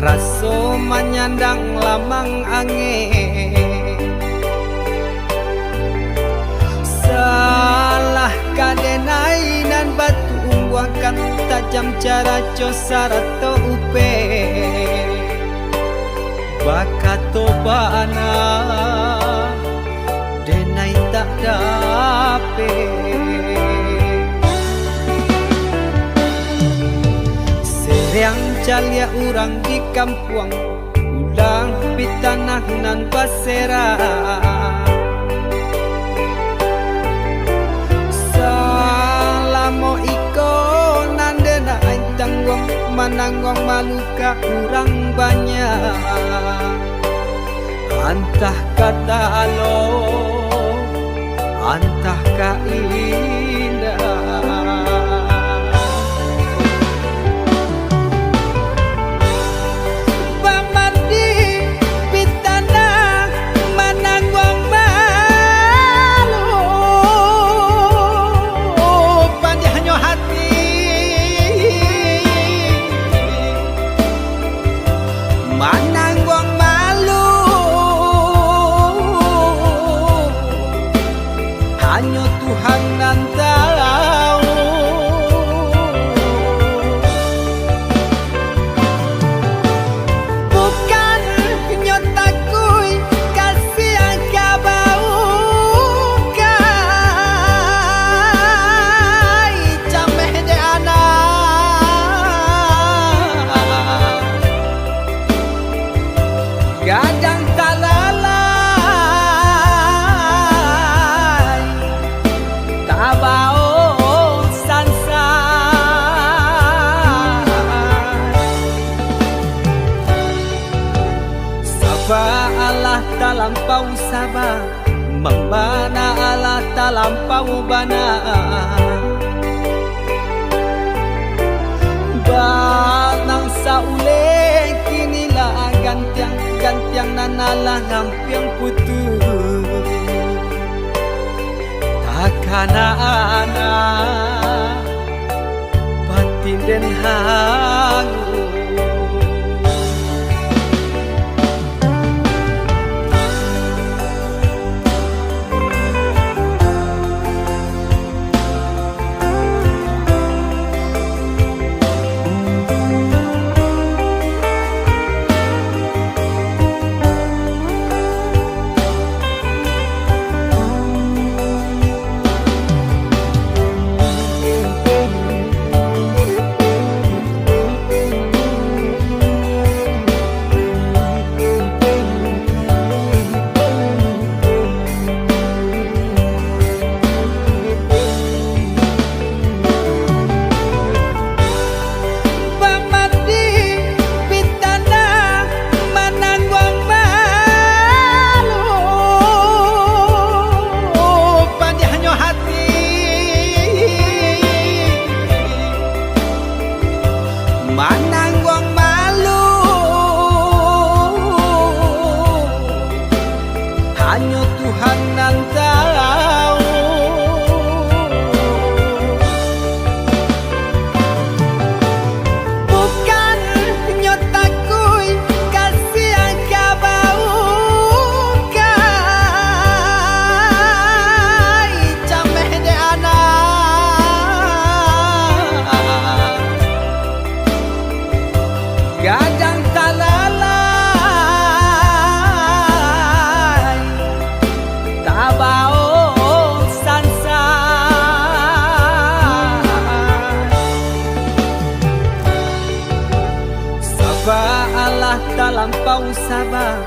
raso menyandang lamang angin. Salah kadenai nan batu umbuakan tajam cara cosara to upe bakato bana denai tak dape. Yang calia urang di kampung ulang pitanah nan basera. Salamo iko nandena aing tanggung mananggong maluka urang banyak. Antah kata alo, antah ka indah. Hanya Tuhan yang tahu. Bukan nyotaku kasih angka bau kai cameh de anak gadang talala abao sansa. Saba Allah talampau saba, membana Allah talampau bana. Banang saule kinilah gantiang nanalah ngampiang putus. Takana batin den hangu. Mananggong malu hanya Tuhan yang tahu. Bukan nyotaku kasih angka bau kai cameh de anak gadang talalay tabao sansa. Saba Allah talampau saba,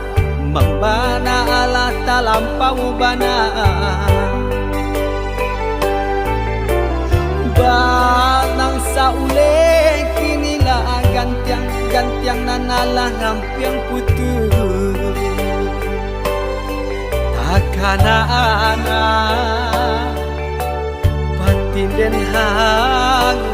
membana Allah talampau bana. Banang saule kinilah gantiang nanalah ngampiang putus. Takana batin den hangu.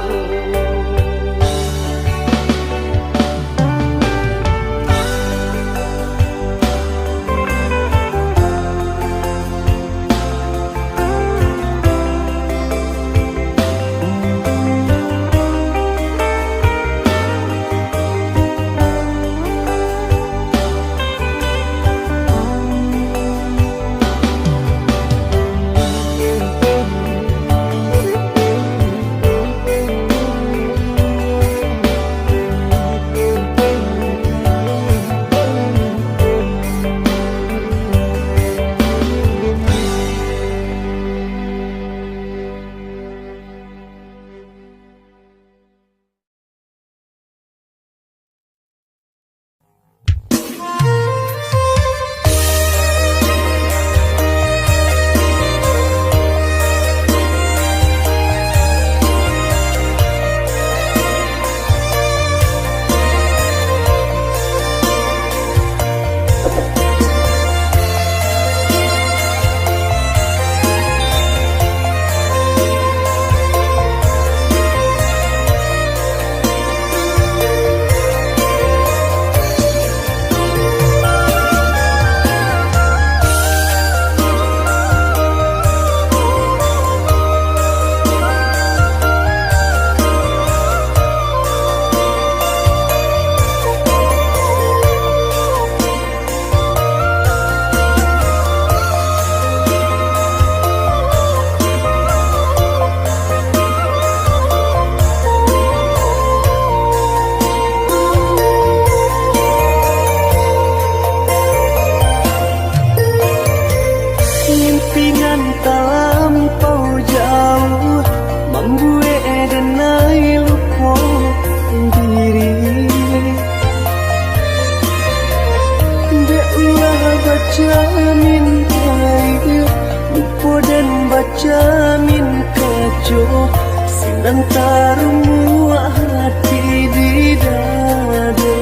baca min air, lupa dan baca min kaco, sinan tarumu hati di dada.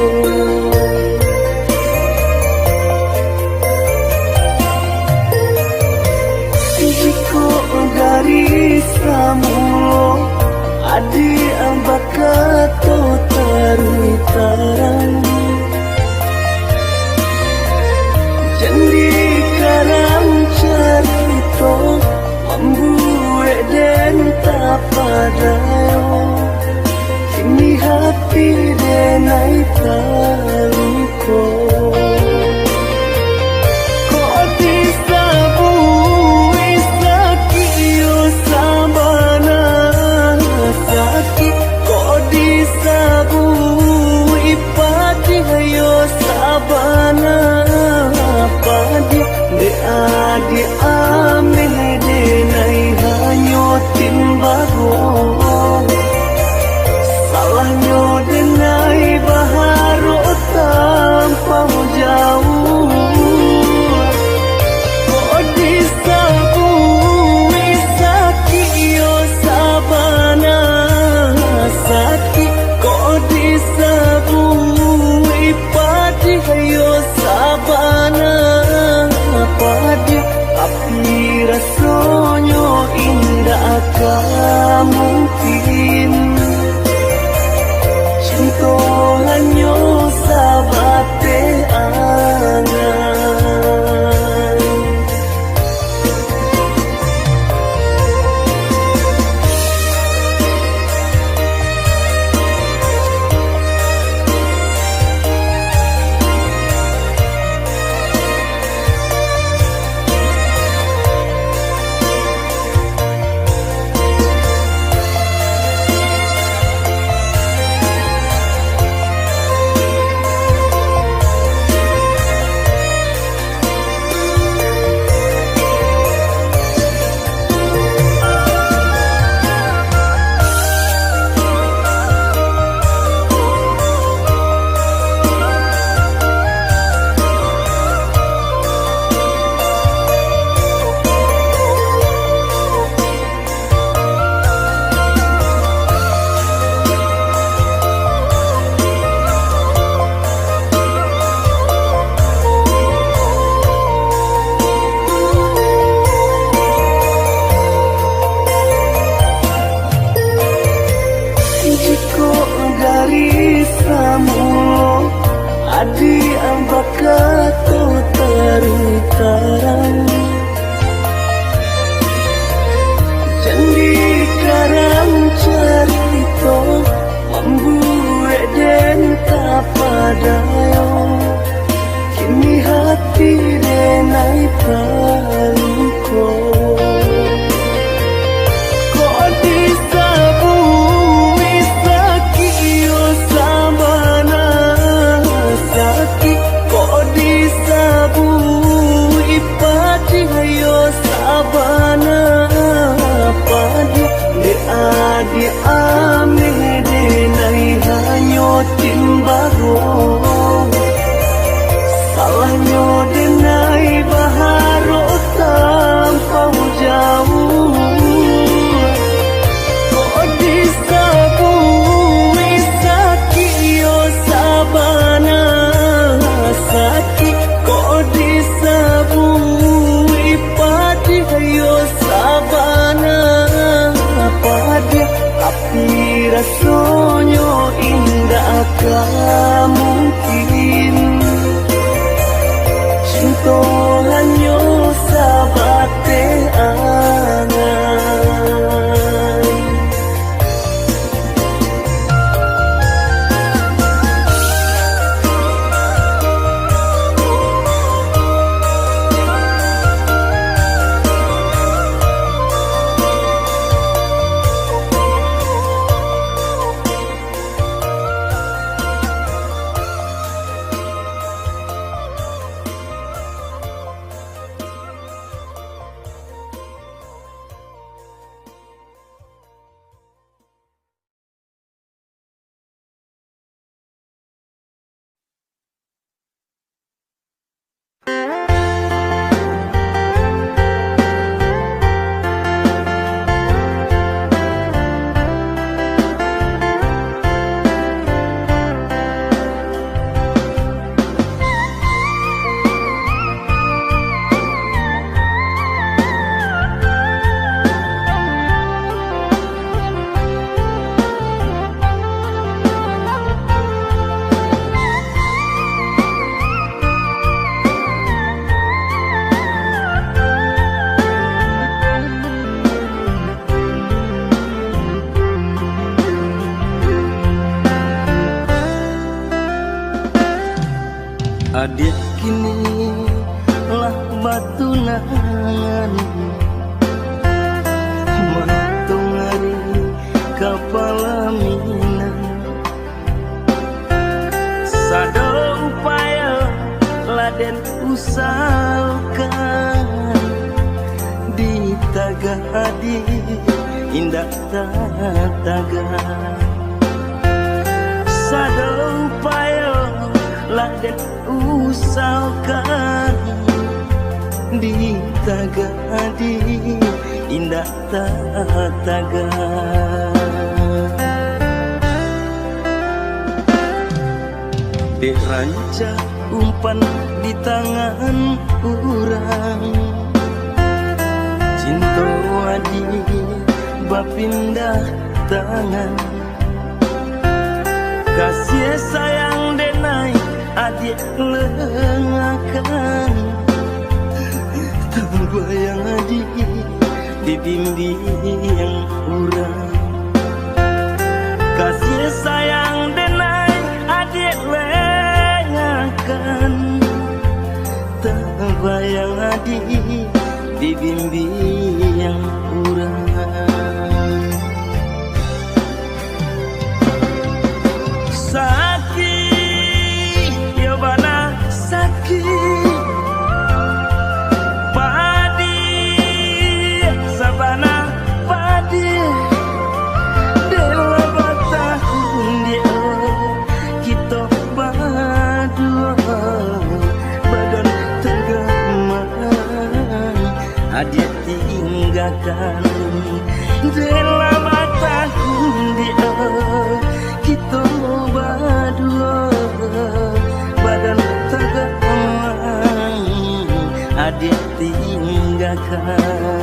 Jiko dari samulo, adi ambakato tarui tarang, jandi karang carito, membuat dan tak padayo, kini hati denai taluko. Di ameh denai hanyo timbago, salahnya denai baharo tanpa jauh. Kok disabui sakit yo sabana sakit, kok disabui padi yo sabana padi. Tapi rasanya indah akan mungkin, cinta hanya sabate angan. Adi ambakato tarui tarang, jandi karang carito, membuat dan tak padayo, kini hati denai taluko. Di ameh denai hanyo timbago, salahnya denai baharo tanpa jauh. Kok disabui sakit yo sabana sakit, kok disabui padi yo sabana padi. Tapi rasanya indah akan mungkin, cinta hanya sabate angan. adik kini lah batu nangan mantung hari kapala minang sada upaya laden usahakan di tagadi indah taga sada upaya laden usahakan di tagadi indah taga dek ranca umpan di tangan urang cinta adi bapindah tangan kasih sayang denai adik lengakan terbayang adik dibimbing urang kasih sayang denai adik lengakan terbayang adik dibimbing urang sakit ya bana sakit padi sabana padi dewa batahun dia kita berdua badan tergeman adik tinggalkan dewa batahun dia kita berdua badan tergeman adik tinggalkan